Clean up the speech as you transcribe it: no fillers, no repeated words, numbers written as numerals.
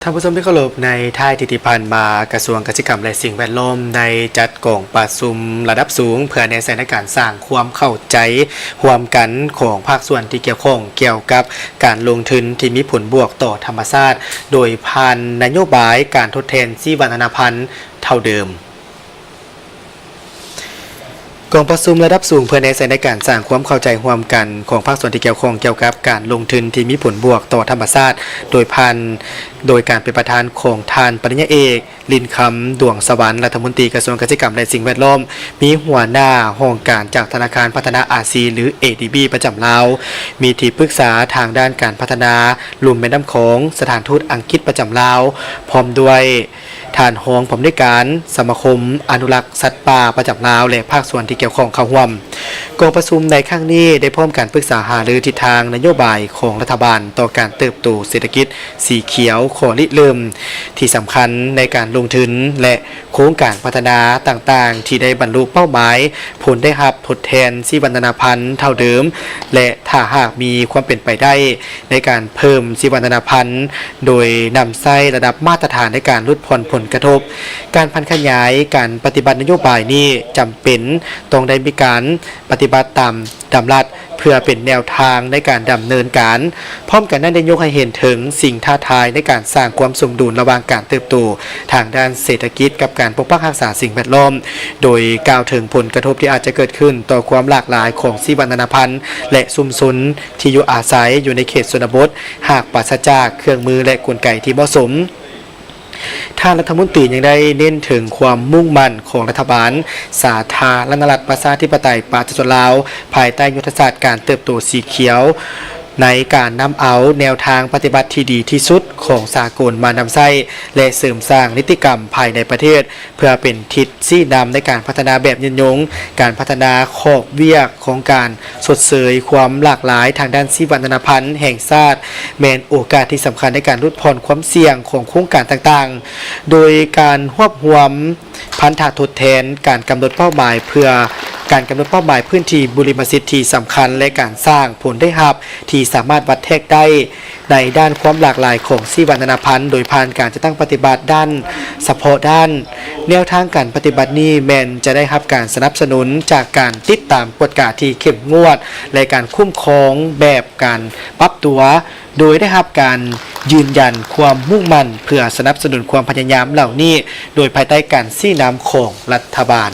ท่านผู้ชมที่เคารพในท้ายที่ผ่านมากระทรวงเกษตรกรรมและสิ่งแวดล้อมในจัดกองประชุมระดับสูงเพื่อในสถานการณ์สร้างความเข้าใจร่วมกันของภาคส่วนที่เกี่ยวข้องเกี่ยวกับการลงทุนที่มีผลบวกต่อธรรมชาติโดยผ่านนโยบายการทดแทนชีวพันธุ์เท่าเดิมกองประชุมระดับสูงเพื่อในสถานการณ์สร้างความเข้าใจร่วมกันของภาคส่วนที่เกี่ยวข้องเกี่ยวกับการลงทุนที่มีผลบวกต่อธรรมชาติโดยการเป็นประธานของทานปริญญาเอกลินคำดวงสวรรค์รัฐมนตรีกระทรวงเกษตรกรรมและสิ่งแวดล้อมมีหัวหน้าห้องการจากธนาคารพัฒนาอาซีหรือ ADB ประจำลาวมีที่ปรึกษาทางด้านการพัฒนาลุ่มแม่น้ำโขงสถานทูตอังกฤษประจำลาวพร้อมด้วยฐานห้องผู้อำนวยการสมาคมอนุรักษ์สัตว์ป่าประจำลาวและภาคส่วนที่เกี่ยวข้องเข้าร่วมกองประชุมในครั้งนี้ได้พร้อมการปรึกษาหารือทิศทางนโยบายของรัฐบาลต่อการเติบโตเศรษฐกิจสีเขียวขอริเริ่มที่สำคัญในการลงทุนและโครงการพัฒนาต่างๆที่ได้บรรลุเป้าหมายผลได้รับทดแทนชีวพันธุ์เท่าเดิมและถ้าหากมีความเป็นไปได้ในการเพิ่มชีวพันธุ์โดยนำใส่ระดับมาตรฐานในการลดผลกระทบการพันขยายการปฏิบัตินโยบายนี้จำเป็นต้องได้มีการปฏิบัติตามดำรัสเพื่อเป็นแนวทางในการดำเนินการพร้อมกันนั้นได้ยกให้เห็นถึงสิ่งท้าทายในการสร้างความสมดุลระหว่างการเติบโตทางด้านเศรษฐกิจกับการปกปักรักษาสิ่งแวดล้อมโดยกล่าวถึงผลกระทบที่อาจจะเกิดขึ้นต่อความหลากหลายของชีวพันธุ์และชุมชนที่อยู่อาศัยอยู่ในเขตชนบทหากปราศจากเครื่องมือและกลไกที่เหมาะสมท่านรัฐมนตรียังได้เน้นถึงความมุ่งมั่นของรัฐบาลสาธารณรัฐประชาธิปไตยประชาชนลาวภายใต้ยุทธศาสตร์การเติบโตสีเขียวในการนำเอาแนวทางปฏิบัติที่ดีที่สุดของสากลมานำใช้และเสริมสร้างนิติกรรมภายในประเทศเพื่อเป็นทิศชี้นำในการพัฒนาแบบยืนยงการพัฒนาขอบเวียกของการสดเสยความหลากหลายทางด้านชีวพันธุ์แห่งชาติแมนโอกาสที่สำคัญในการลดผ่อนความเสี่ยงของโครงการต่างๆโดยการรวบรวมพันธะทดแทนการกำหนดเป้าหมายเพื่อการกำหนดเป้าหมายพื้นที่บุริมสิทธิ์ที่สำคัญและการสร้างผลได้รับที่สามารถวัดแทกได้ในด้านความหลากหลายของชีวพันธุ์โดยผ่านการจะตั้งปฏิบัติด้านเฉพาะด้านแนวทางการปฏิบัตินี้แมนจะได้รับการสนับสนุนจากการติดตามกฎกติกาที่เข้มงวดและการคุ้มครองแบบการปรับตัวโดยได้รับการยืนยันความมุ่งมั่นเพื่อสนับสนุนความพยายามเหล่านี้โดยภายใต้การชี้นำของรัฐบาล